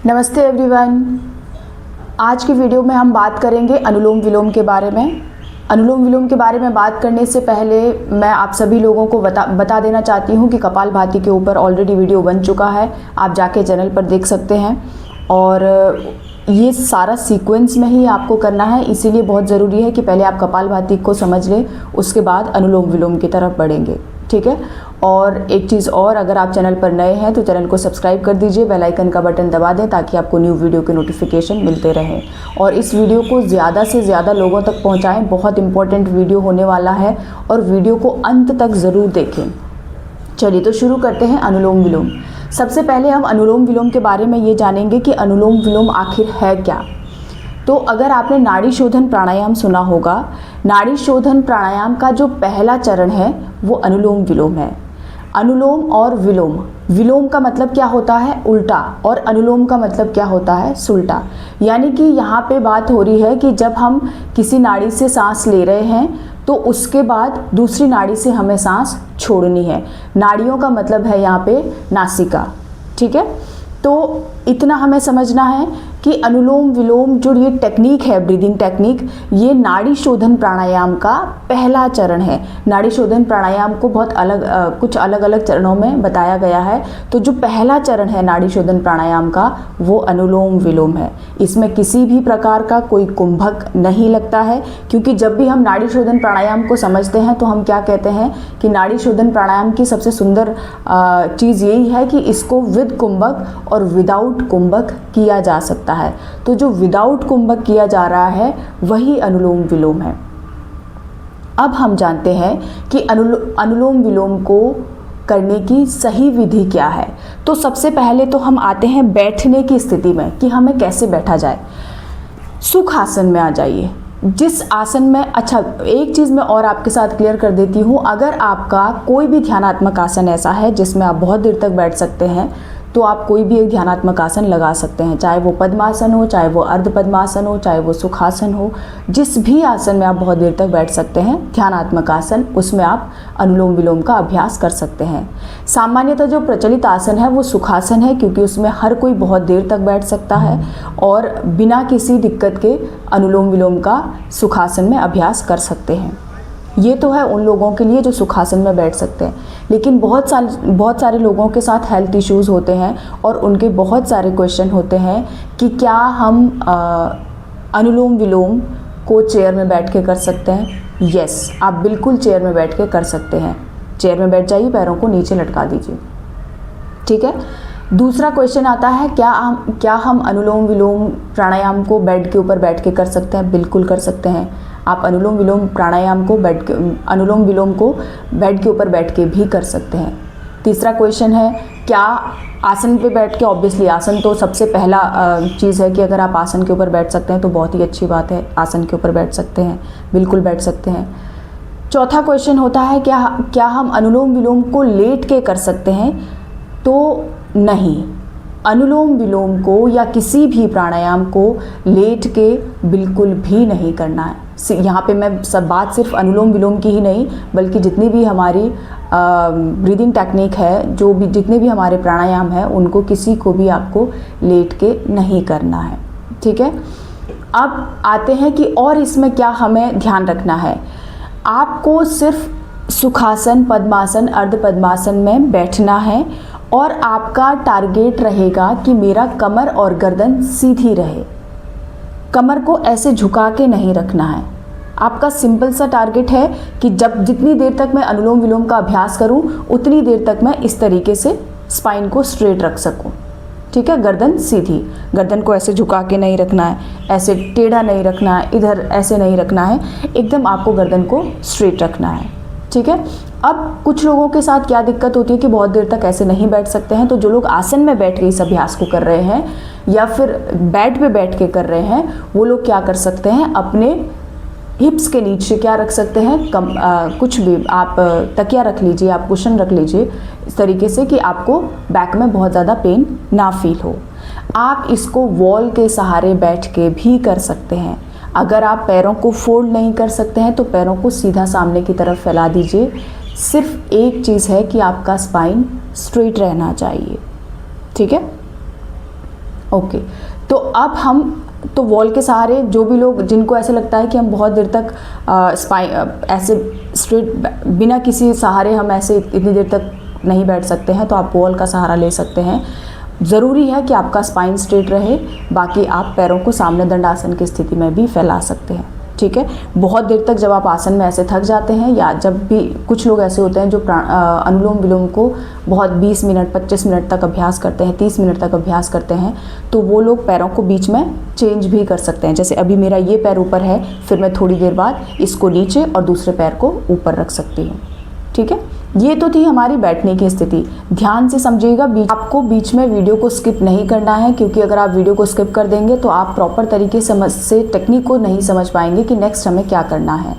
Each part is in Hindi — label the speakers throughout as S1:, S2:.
S1: नमस्ते एवरीवन। आज की वीडियो में हम बात करेंगे अनुलोम विलोम के बारे में। अनुलोम विलोम के बारे में बात करने से पहले मैं आप सभी लोगों को बता देना चाहती हूँ कि कपालभाति के ऊपर ऑलरेडी वीडियो बन चुका है, आप जाके चैनल पर देख सकते हैं। और ये सारा सीक्वेंस में ही आपको करना है, इसीलिए बहुत ज़रूरी है कि पहले आप कपालभाति को समझ लें, उसके बाद अनुलोम विलोम की तरफ बढ़ेंगे, ठीक है। और एक चीज़ और, अगर आप चैनल पर नए हैं तो चैनल को सब्सक्राइब कर दीजिए, बेल आइकन का बटन दबा दें ताकि आपको न्यू वीडियो के नोटिफिकेशन मिलते रहें। और इस वीडियो को ज़्यादा से ज़्यादा लोगों तक पहुंचाएं, बहुत इंपॉर्टेंट वीडियो होने वाला है और वीडियो को अंत तक ज़रूर देखें। चलिए तो शुरू करते हैं अनुलोम विलोम। सबसे पहले हम अनुलोम विलोम के बारे में ये जानेंगे कि अनुलोम विलोम आखिर है क्या। तो अगर आपने नाड़ी शोधन प्राणायाम सुना होगा, नाड़ी शोधन प्राणायाम का जो पहला चरण है वो अनुलोम विलोम है। अनुलोम और विलोम, विलोम का मतलब क्या होता है, उल्टा, और अनुलोम का मतलब क्या होता है, सुल्टा। यानी कि यहाँ पे बात हो रही है कि जब हम किसी नाड़ी से सांस ले रहे हैं तो उसके बाद दूसरी नाड़ी से हमें सांस छोड़नी है। नाड़ियों का मतलब है यहाँ पे नासिका, ठीक है। तो इतना हमें समझना है कि अनुलोम विलोम जो ये टेक्निक है, ब्रीदिंग टेक्निक, ये नाड़ी शोधन प्राणायाम का पहला चरण है। नाड़ी शोधन प्राणायाम को बहुत कुछ अलग अलग चरणों में बताया गया है। तो जो पहला चरण है नाड़ी शोधन प्राणायाम का वो अनुलोम विलोम है। इसमें किसी भी प्रकार का कोई कुंभक नहीं लगता है, क्योंकि जब भी हम नाड़ी शोधन प्राणायाम को समझते हैं तो हम क्या कहते हैं कि नाड़ी शोधन प्राणायाम की सबसे सुंदर चीज़ यही है कि इसको विद कुंभक और विदाउट कुंभक किया जा सकता है। तो जो विदाउट कुंभक किया जा रहा है वही अनुलोम विलोम है। अब हम जानते हैं कि अनुलोम विलोम को करने की सही विधि क्या है। तो सबसे पहले तो हम आते हैं बैठने की स्थिति में कि हमें कैसे बैठा जाए। सुख आसन में आ जाइए। जिस आसन में, अच्छा एक चीज़ मैं और आपके साथ क्लियर कर देती हूँ, अगर आपका कोई भी ध्यानात्मक आसन ऐसा है जिसमें आप बहुत देर तक बैठ सकते हैं तो आप कोई भी एक ध्यानात्मक आसन लगा सकते हैं, चाहे वो पद्मासन हो, चाहे वो अर्ध पद्मासन हो, चाहे वो सुखासन हो। जिस भी आसन में आप बहुत देर तक बैठ सकते हैं, ध्यानात्मक आसन, उसमें आप अनुलोम विलोम का अभ्यास कर सकते हैं। सामान्यतः जो प्रचलित आसन है वो सुखासन है, क्योंकि उसमें हर कोई बहुत देर तक बैठ सकता है और बिना किसी दिक्कत के अनुलोम विलोम का सुखासन में अभ्यास कर सकते हैं। ये तो है उन लोगों के लिए जो सुखासन में बैठ सकते हैं, लेकिन बहुत सारे लोगों के साथ हेल्थ इश्यूज़ होते हैं और उनके बहुत सारे क्वेश्चन होते हैं कि क्या हम अनुलोम विलोम को चेयर में बैठ के कर सकते हैं। यस, आप बिल्कुल चेयर में बैठ के कर सकते हैं। चेयर में बैठ जाइए, पैरों को नीचे लटका दीजिए, ठीक है। दूसरा क्वेश्चन आता है, क्या हम अनुलोम विलोम प्राणायाम को बेड के ऊपर बैठ के कर सकते हैं। बिल्कुल कर सकते हैं। आप अनुलोम विलोम प्राणायाम को अनुलोम विलोम को बेड के ऊपर बैठ के भी कर सकते हैं। तीसरा क्वेश्चन है, क्या आसन पे बैठ के, ऑब्वियसली आसन तो सबसे पहला चीज़ है कि अगर आप आसन के ऊपर बैठ सकते हैं तो बहुत ही अच्छी बात है, आसन के ऊपर बैठ सकते हैं, बिल्कुल बैठ सकते हैं। चौथा क्वेश्चन होता है, क्या हम अनुलोम विलोम को लेट के कर सकते हैं। तो नहीं, अनुलोम विलोम को या किसी भी प्राणायाम को लेट के बिल्कुल भी नहीं करना है। यहाँ पे मैं सब बात सिर्फ अनुलोम विलोम की ही नहीं, बल्कि जितनी भी हमारी ब्रीदिंग टेक्निक है, जितने भी हमारे प्राणायाम हैं, उनको किसी को भी आपको लेट के नहीं करना है, ठीक है। अब आते हैं कि और इसमें क्या हमें ध्यान रखना है। आपको सिर्फ सुखासन, पद्मासन, अर्ध पद्मासन में बैठना है और आपका टारगेट रहेगा कि मेरा कमर और गर्दन सीधी रहे। कमर को ऐसे झुका के नहीं रखना है। आपका सिंपल सा टारगेट है कि जितनी देर तक मैं अनुलोम विलोम का अभ्यास करूं, उतनी देर तक मैं इस तरीके से स्पाइन को स्ट्रेट रख सकूं, ठीक है। गर्दन सीधी, गर्दन को ऐसे झुका के नहीं रखना है, ऐसे टेढ़ा नहीं रखना है, इधर ऐसे नहीं रखना है, एकदम आपको गर्दन को स्ट्रेट रखना है, ठीक है। अब कुछ लोगों के साथ क्या दिक्कत होती है कि बहुत देर तक ऐसे नहीं बैठ सकते हैं। तो जो लोग आसन में बैठ के इस अभ्यास को कर रहे हैं या फिर बेड पे बैठ के कर रहे हैं, वो लोग क्या कर सकते हैं, अपने हिप्स के नीचे क्या रख सकते हैं, कुछ भी आप तकिया रख लीजिए, आप कुशन रख लीजिए, इस तरीके से कि आपको बैक में बहुत ज़्यादा पेन ना फील हो। आप इसको वॉल के सहारे बैठ के भी कर सकते हैं। अगर आप पैरों को फोल्ड नहीं कर सकते हैं तो पैरों को सीधा सामने की तरफ फैला दीजिए। सिर्फ एक चीज़ है कि आपका स्पाइन स्ट्रेट रहना चाहिए, ठीक है। ओके, तो अब हम तो वॉल के सहारे, जो भी लोग जिनको ऐसे लगता है कि हम बहुत देर तक ऐसे स्ट्रेट बिना किसी सहारे हम ऐसे इतनी देर तक नहीं बैठ सकते हैं, तो आप वॉल का सहारा ले सकते हैं। ज़रूरी है कि आपका स्पाइन स्ट्रेट रहे, बाकी आप पैरों को सामने दंडासन की स्थिति में भी फैला सकते हैं। ठीक है, बहुत देर तक जब आप आसन में ऐसे थक जाते हैं, या जब भी कुछ लोग ऐसे होते हैं जो अनुलोम विलोम को बहुत 20 मिनट 25 मिनट तक अभ्यास करते हैं, 30 मिनट तक अभ्यास करते हैं, तो वो लोग पैरों को बीच में चेंज भी कर सकते हैं। जैसे अभी मेरा ये पैर ऊपर है, फिर मैं थोड़ी देर बाद इसको नीचे और दूसरे पैर को ऊपर रख सकती हूँ। ठीक है, ये तो थी हमारी बैठने की स्थिति। ध्यान से समझिएगा, आपको बीच में वीडियो को स्किप नहीं करना है, क्योंकि अगर आप वीडियो को स्किप कर देंगे तो आप प्रॉपर तरीके से टेक्निक को नहीं समझ पाएंगे कि नेक्स्ट हमें क्या करना है।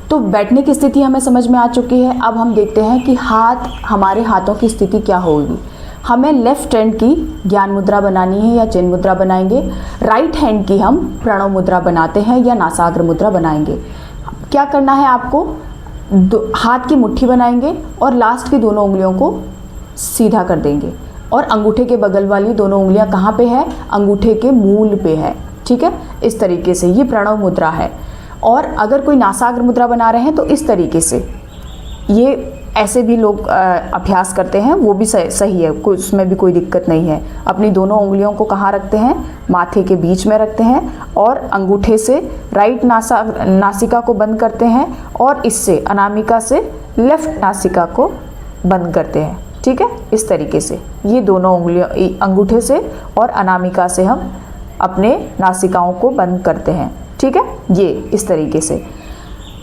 S1: तो बैठने की स्थिति हमें समझ में आ चुकी है। अब हम देखते हैं कि हमारे हाथों की स्थिति क्या होगी। हमें लेफ्ट हैंड की ज्ञान मुद्रा बनानी है या चिन्ह मुद्रा बनाएंगे। राइट हैंड की हम प्रणव मुद्रा बनाते हैं या नासाग्र मुद्रा बनाएंगे। क्या करना है आपको, हाथ की मुट्ठी बनाएंगे और लास्ट की दोनों उंगलियों को सीधा कर देंगे, और अंगूठे के बगल वाली दोनों उंगलियां कहाँ पे है, अंगूठे के मूल पे है। ठीक है, इस तरीके से ये प्रणव मुद्रा है। और अगर कोई नासाग्र मुद्रा बना रहे हैं तो इस तरीके से, ये ऐसे भी लोग अभ्यास करते हैं, वो भी सही है, उसमें भी कोई दिक्कत नहीं है। अपनी दोनों उंगलियों को कहाँ रखते हैं, माथे के बीच में रखते हैं, और अंगूठे से राइट नासिका को बंद करते हैं, और इससे अनामिका से लेफ्ट नासिका को बंद करते हैं। ठीक है, इस तरीके से ये दोनों उंगलियों, अंगूठे से और अनामिका से हम अपने नासिकाओं को बंद करते हैं। ठीक है, ये इस तरीके से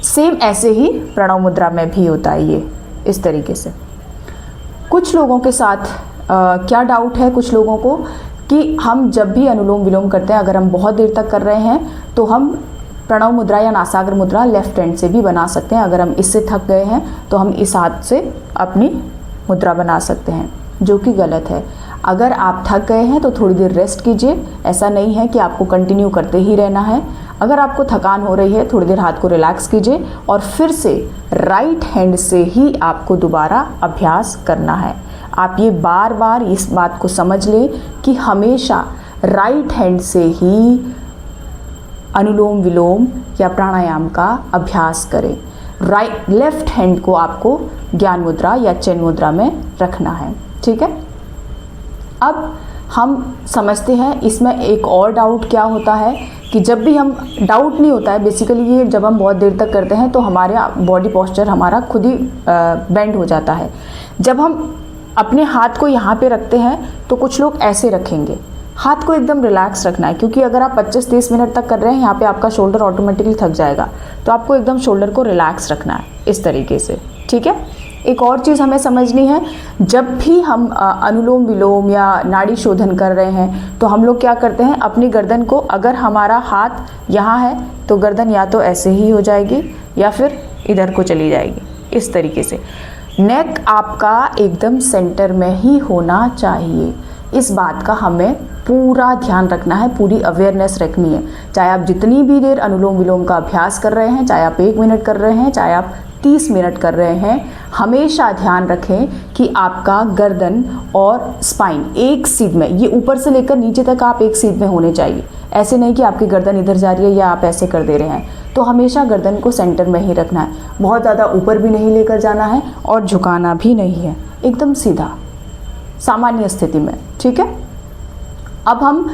S1: सेम ऐसे ही प्रणव मुद्रा में भी होता है, ये इस तरीके से। कुछ लोगों के साथ क्या डाउट है कुछ लोगों को, कि हम जब भी अनुलोम विलोम करते हैं, अगर हम बहुत देर तक कर रहे हैं तो हम प्रणव मुद्रा या नासाग्र मुद्रा लेफ्ट हैंड से भी बना सकते हैं। अगर हम इससे थक गए हैं तो हम इस हाथ से अपनी मुद्रा बना सकते हैं, जो कि गलत है। अगर आप थक गए हैं तो थोड़ी देर रेस्ट कीजिए। ऐसा नहीं है कि आपको कंटिन्यू करते ही रहना है। अगर आपको थकान हो रही है, थोड़ी देर हाथ को रिलैक्स कीजिए, और फिर से राइट हैंड से ही आपको दोबारा अभ्यास करना है। आप ये बार बार इस बात को समझ लें कि हमेशा राइट हैंड से ही अनुलोम विलोम या प्राणायाम का अभ्यास करें। लेफ्ट हैंड को आपको ज्ञान मुद्रा या चिन्ह मुद्रा में रखना है। ठीक है, अब हम समझते हैं इसमें एक और डाउट क्या होता है, कि जब भी हम, डाउट नहीं होता है बेसिकली, ये जब हम बहुत देर तक करते हैं तो हमारे बॉडी पोस्चर हमारा खुद ही बेंड हो जाता है। जब हम अपने हाथ को यहाँ पे रखते हैं तो कुछ लोग ऐसे रखेंगे, हाथ को एकदम रिलैक्स रखना है, क्योंकि अगर आप 25-30 मिनट तक कर रहे हैं, यहाँ पे आपका शोल्डर ऑटोमेटिकली थक जाएगा, तो आपको एकदम शोल्डर को रिलैक्स रखना है इस तरीके से। ठीक है, एक और चीज़ हमें समझनी है, जब भी हम अनुलोम विलोम या नाड़ी शोधन कर रहे हैं तो हम लोग क्या करते हैं, अपनी गर्दन को, अगर हमारा हाथ यहाँ है तो गर्दन या तो ऐसे ही हो जाएगी या फिर इधर को चली जाएगी, इस तरीके से। नेक आपका एकदम सेंटर में ही होना चाहिए। इस बात का हमें पूरा ध्यान रखना है, पूरी अवेयरनेस रखनी है। चाहे आप जितनी भी देर अनुलोम विलोम का अभ्यास कर रहे हैं, चाहे आप 1 मिनट कर रहे हैं, चाहे आप 30 मिनट कर रहे हैं, हमेशा ध्यान रखें कि आपका गर्दन और स्पाइन एक सीध में, ये ऊपर से लेकर नीचे तक आप एक सीध में होने चाहिए। ऐसे नहीं कि आपकी गर्दन इधर जा रही है या आप ऐसे कर दे रहे हैं। तो हमेशा गर्दन को सेंटर में ही रखना है, बहुत ज़्यादा ऊपर भी नहीं लेकर जाना है और झुकाना भी नहीं है, एकदम सीधा सामान्य स्थिति में। ठीक है, अब हम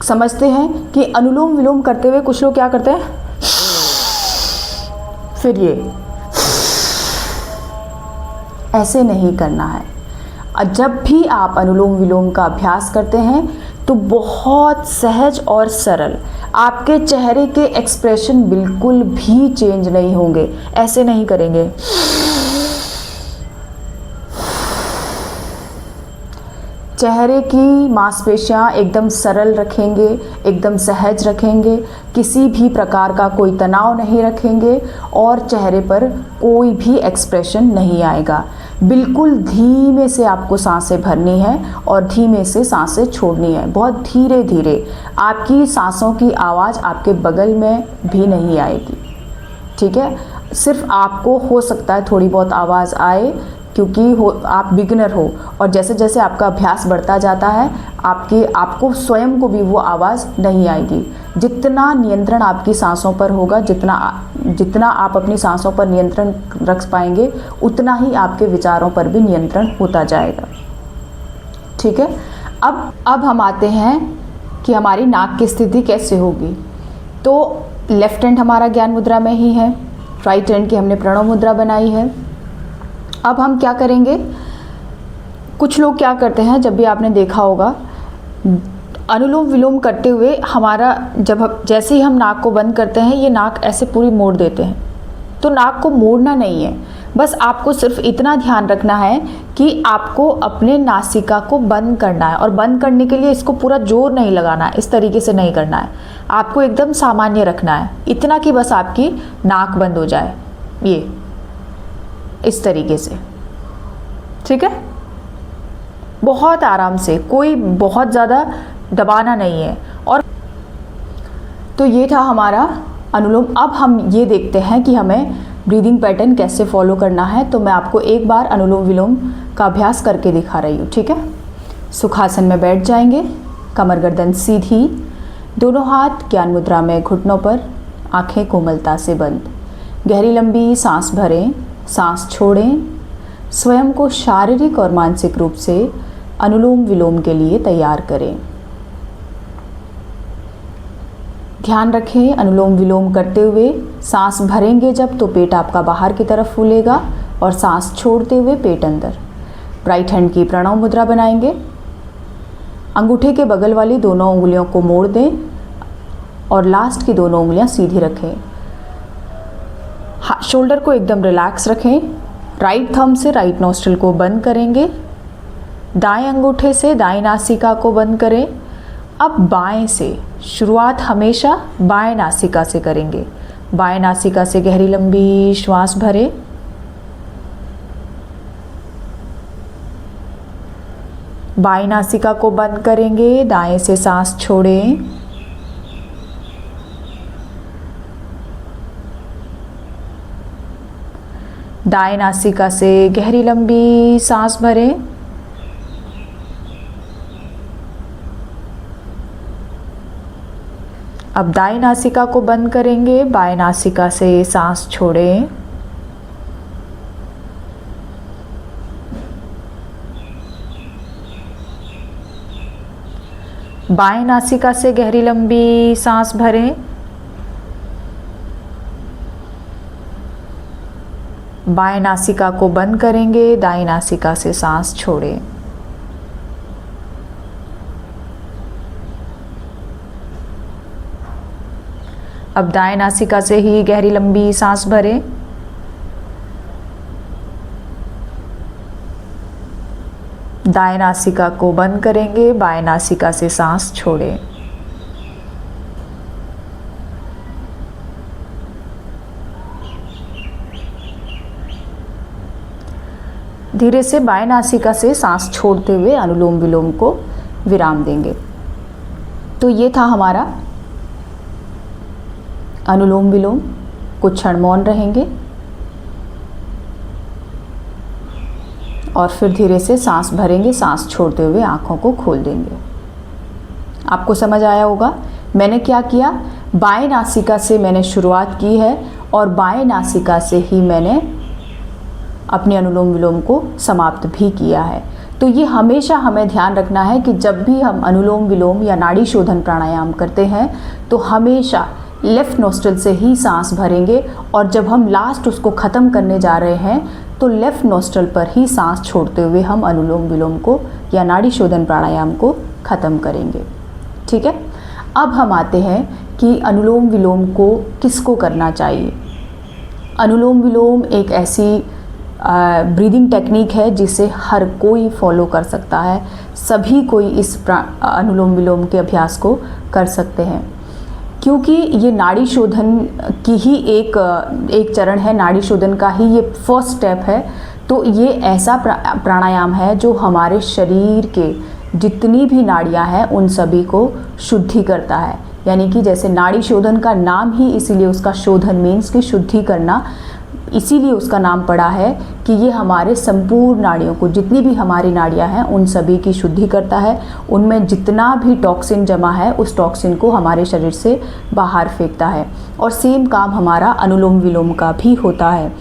S1: समझते हैं कि अनुलोम विलोम करते हुए कुछ लोग क्या करते हैं, फिर ये ऐसे नहीं करना है। जब भी आप अनुलोम विलोम का अभ्यास करते हैं तो बहुत सहज और सरल, आपके चेहरे के एक्सप्रेशन बिल्कुल भी चेंज नहीं होंगे। ऐसे नहीं करेंगे, चेहरे की मांसपेशियां एकदम सरल रखेंगे, एकदम सहज रखेंगे, किसी भी प्रकार का कोई तनाव नहीं रखेंगे और चेहरे पर कोई भी एक्सप्रेशन नहीं आएगा। बिल्कुल धीमे से आपको सांसें भरनी है और धीमे से सांसें छोड़नी है, बहुत धीरे धीरे। आपकी सांसों की आवाज़ आपके बगल में भी नहीं आएगी। ठीक है, सिर्फ आपको हो सकता है थोड़ी बहुत आवाज़ आए, क्योंकि आप बिगिनर हो और जैसे जैसे आपका अभ्यास बढ़ता जाता है आपको स्वयं को भी वो आवाज़ नहीं आएगी। जितना नियंत्रण आपकी सांसों पर होगा, जितना आप अपनी सांसों पर नियंत्रण रख पाएंगे, उतना ही आपके विचारों पर भी नियंत्रण होता जाएगा। ठीक है, अब हम आते हैं कि हमारी नाक की स्थिति कैसे होगी। तो लेफ्ट हैंड हमारा ज्ञान मुद्रा में ही है, राइट हैंड की हमने प्रणव मुद्रा बनाई है। अब हम क्या करेंगे, कुछ लोग क्या करते हैं, जब भी आपने देखा होगा अनुलोम विलोम करते हुए हमारा जैसे ही हम नाक को बंद करते हैं, ये नाक ऐसे पूरी मोड़ देते हैं। तो नाक को मोड़ना नहीं है, बस आपको सिर्फ इतना ध्यान रखना है कि आपको अपने नासिका को बंद करना है, और बंद करने के लिए इसको पूरा जोर नहीं लगाना है, इस तरीके से नहीं करना है, आपको एकदम सामान्य रखना है, इतना कि बस आपकी नाक बंद हो जाए, ये इस तरीके से। ठीक है, बहुत आराम से, कोई बहुत ज़्यादा दबाना नहीं है। और तो ये था हमारा अनुलोम। अब हम ये देखते हैं कि हमें ब्रीदिंग पैटर्न कैसे फॉलो करना है। तो मैं आपको एक बार अनुलोम विलोम का अभ्यास करके दिखा रही हूँ। ठीक है, सुखासन में बैठ जाएंगे, कमर गर्दन सीधी, दोनों हाथ ज्ञान मुद्रा में घुटनों पर, आंखें कोमलता से बंद, गहरी लंबी सांस भरें, सांस छोड़ें, स्वयं को शारीरिक और मानसिक रूप से अनुलोम विलोम के लिए तैयार करें। ध्यान रखें, अनुलोम विलोम करते हुए सांस भरेंगे जब, तो पेट आपका बाहर की तरफ फूलेगा और सांस छोड़ते हुए पेट अंदर। राइट हैंड की प्रणव मुद्रा बनाएंगे, अंगूठे के बगल वाली दोनों उंगलियों को मोड़ दें और लास्ट की दोनों उंगलियां सीधी रखें। शोल्डर को एकदम रिलैक्स रखें। राइट थंब से राइट नोस्ट्रिल को बंद करेंगे, दाएं अंगूठे से दाएं नासिका को बंद करें। अब बाएं से, शुरुआत हमेशा बाएं नासिका से करेंगे। बाएं नासिका से गहरी लंबी श्वास भरें, बाएं नासिका को बंद करेंगे, दाएं से सांस छोड़ें, दाएं नासिका से गहरी लंबी सांस भरें, अब दाएं नासिका को बंद करेंगे, बाएं नासिका से सांस छोड़ें, बाएं नासिका से गहरी लंबी सांस भरें, बाएं नासिका को बंद करेंगे, दाएं नासिका से सांस छोड़ें। अब दाएं नासिका से ही गहरी लंबी सांस भरें, दाएं नासिका को बंद करेंगे, बाएं नासिका से सांस छोड़ें। धीरे से बाएं नासिका से सांस छोड़ते हुए अनुलोम विलोम को विराम देंगे। तो ये था हमारा अनुलोम विलोम। कुछ क्षण मौन रहेंगे और फिर धीरे से सांस भरेंगे, सांस छोड़ते हुए आँखों को खोल देंगे। आपको समझ आया होगा मैंने क्या किया। बाएं नासिका से मैंने शुरुआत की है और बाएं नासिका से ही मैंने अपने अनुलोम विलोम को समाप्त भी किया है। तो ये हमेशा हमें ध्यान रखना है कि जब भी हम अनुलोम विलोम या नाड़ी शोधन प्राणायाम करते हैं तो हमेशा लेफ़्ट नोस्ट्रिल से ही सांस भरेंगे और जब हम लास्ट उसको ख़त्म करने जा रहे हैं तो लेफ़्ट नोस्ट्रिल पर ही सांस छोड़ते हुए हम अनुलोम विलोम को या नाड़ी शोधन प्राणायाम को ख़त्म करेंगे। ठीक है, अब हम आते हैं कि अनुलोम विलोम को किसको करना चाहिए। अनुलोम विलोम एक ऐसी ब्रीदिंग टेक्निक है जिसे हर कोई फॉलो कर सकता है, सभी कोई इस अनुलोम विलोम के अभ्यास को कर सकते हैं, क्योंकि ये नाड़ी शोधन की ही एक चरण है, नाड़ी शोधन का ही ये फर्स्ट स्टेप है। तो ये ऐसा प्राणायाम है जो हमारे शरीर के जितनी भी नाड़ियाँ हैं उन सभी को शुद्धि करता है। यानी कि जैसे नाड़ी शोधन का नाम ही इसीलिए उसका शोधन मीन्स कि शुद्धि करना, इसीलिए उसका नाम पड़ा है कि ये हमारे संपूर्ण नाड़ियों को, जितनी भी हमारी नाड़ियाँ हैं उन सभी की शुद्धि करता है। उनमें जितना भी टॉक्सिन जमा है उस टॉक्सिन को हमारे शरीर से बाहर फेंकता है। और सेम काम हमारा अनुलोम विलोम का भी होता है,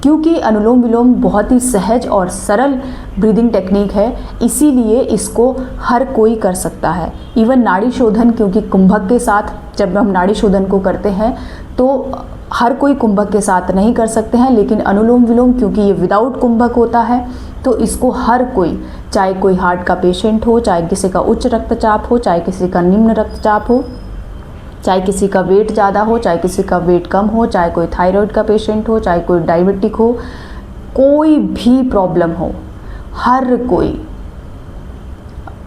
S1: क्योंकि अनुलोम विलोम बहुत ही सहज और सरल ब्रीदिंग टेक्निक है, इसीलिए इसको हर कोई कर सकता है। इवन नाड़ी शोधन, क्योंकि कुंभक के साथ जब हम नाड़ी शोधन को करते हैं तो हर कोई कुंभक के साथ नहीं कर सकते हैं, लेकिन अनुलोम विलोम क्योंकि ये विदाउट कुंभक होता है तो इसको हर कोई, चाहे कोई हार्ट का पेशेंट हो, चाहे किसी का उच्च रक्तचाप हो, चाहे किसी का निम्न रक्तचाप हो, चाहे किसी का वेट ज़्यादा हो, चाहे किसी का वेट कम हो, चाहे कोई थायराइड का पेशेंट हो, चाहे कोई डायबिटिक हो, कोई भी प्रॉब्लम हो, हर कोई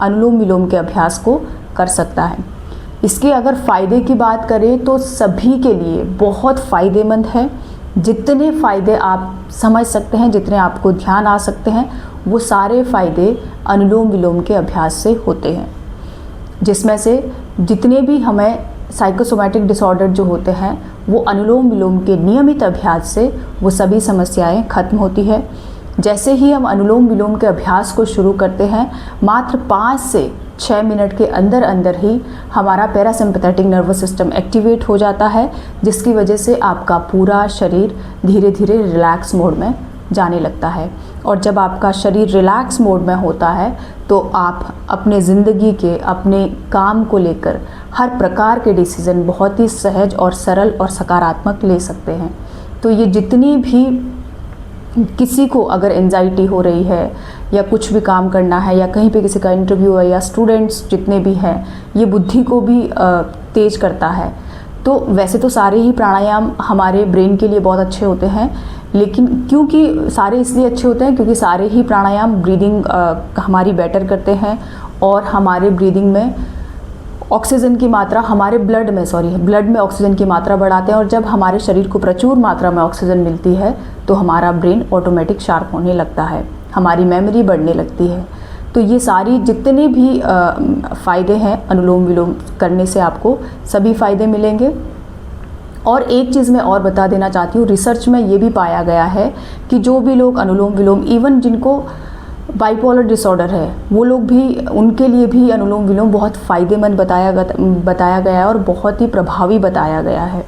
S1: अनुलोम विलोम के अभ्यास को कर सकता है। इसके अगर फ़ायदे की बात करें तो सभी के लिए बहुत फ़ायदेमंद है। जितने फ़ायदे आप समझ सकते हैं, जितने आपको ध्यान आ सकते हैं, वो सारे फ़ायदे अनुलोम विलोम के अभ्यास से होते हैं। जिसमें से जितने भी हमें साइकोसोमैटिक डिसऑर्डर जो होते हैं वो अनुलोम विलोम के नियमित अभ्यास से वो सभी समस्याएं खत्म होती है। जैसे ही हम अनुलोम विलोम के अभ्यास को शुरू करते हैं, मात्र 5 से 6 मिनट के अंदर अंदर ही हमारा पैरासिम्पैथेटिक नर्वस सिस्टम एक्टिवेट हो जाता है, जिसकी वजह से आपका पूरा शरीर धीरे धीरे रिलैक्स मोड में जाने लगता है। और जब आपका शरीर रिलैक्स मोड में होता है तो आप अपने ज़िंदगी के, अपने काम को लेकर हर प्रकार के डिसीज़न बहुत ही सहज और सरल और सकारात्मक ले सकते हैं। तो ये जितनी भी किसी को अगर एंजाइटी हो रही है या कुछ भी काम करना है या कहीं पे किसी का इंटरव्यू है या स्टूडेंट्स जितने भी हैं, ये बुद्धि को भी तेज करता है। तो वैसे तो सारे ही प्राणायाम हमारे ब्रेन के लिए बहुत अच्छे होते हैं, लेकिन क्योंकि सारे इसलिए अच्छे होते हैं क्योंकि सारे ही प्राणायाम ब्रीदिंग हमारी बेटर करते हैं और हमारे ब्रीदिंग में ऑक्सीजन की मात्रा, हमारे ब्लड में ऑक्सीजन की मात्रा बढ़ाते हैं। और जब हमारे शरीर को प्रचुर मात्रा में ऑक्सीजन मिलती है तो हमारा ब्रेन ऑटोमेटिक शार्प होने लगता है, हमारी मेमोरी बढ़ने लगती है। तो ये सारी जितने भी फ़ायदे हैं अनुलोम विलोम करने से आपको सभी फ़ायदे मिलेंगे। और एक चीज़ मैं और बता देना चाहती हूँ, रिसर्च में ये भी पाया गया है कि जो भी लोग अनुलोम विलोम, इवन जिनको बाइपोलर डिसऑर्डर है वो लोग भी, उनके लिए भी अनुलोम विलोम बहुत फ़ायदेमंद बताया गया है और बहुत ही प्रभावी बताया गया है।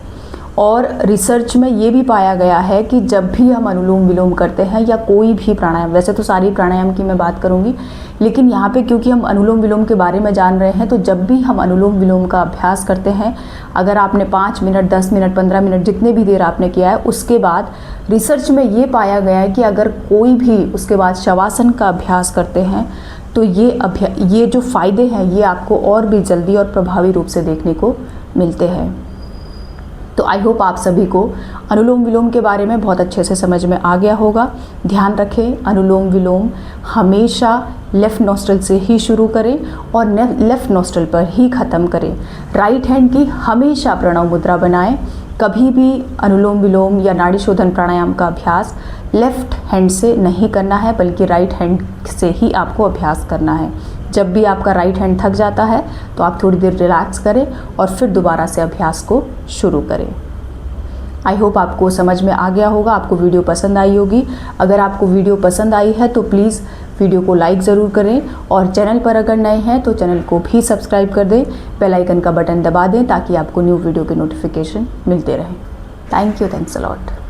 S1: और रिसर्च में ये भी पाया गया है कि जब भी हम अनुलोम विलोम करते हैं या कोई भी प्राणायाम, वैसे तो सारी प्राणायाम की मैं बात करूँगी, लेकिन यहाँ पे क्योंकि हम अनुलोम विलोम के बारे में जान रहे हैं, तो जब भी हम अनुलोम विलोम का अभ्यास करते हैं, अगर आपने 5 मिनट, 10 मिनट, 15 मिनट, जितने भी देर आपने किया है, उसके बाद रिसर्च में ये पाया गया है कि अगर कोई भी उसके बाद शवासन का अभ्यास करते हैं तो ये जो फ़ायदे हैं ये आपको और भी जल्दी और प्रभावी रूप से देखने को मिलते हैं। तो आई होप आप सभी को अनुलोम विलोम के बारे में बहुत अच्छे से समझ में आ गया होगा। ध्यान रखें, अनुलोम विलोम हमेशा लेफ़्ट नोस्ट्रल से ही शुरू करें और लेफ़्ट नोस्ट्रल पर ही ख़त्म करें। राइट हैंड की हमेशा प्रणव मुद्रा बनाएं। कभी भी अनुलोम विलोम या नाड़ी शोधन प्राणायाम का अभ्यास लेफ़्ट हैंड से नहीं करना है, बल्कि राइट हैंड से ही आपको अभ्यास करना है। जब भी आपका राइट हैंड थक जाता है तो आप थोड़ी देर रिलैक्स करें और फिर दोबारा से अभ्यास को शुरू करें। आई होप आपको समझ में आ गया होगा, आपको वीडियो पसंद आई होगी। अगर आपको वीडियो पसंद आई है तो प्लीज़ वीडियो को लाइक ज़रूर करें और चैनल पर अगर नए हैं तो चैनल को भी सब्सक्राइब कर दें, बेल आइकन का बटन दबा दें ताकि आपको न्यू वीडियो के नोटिफिकेशन मिलते रहें। Thank you, thanks a lot.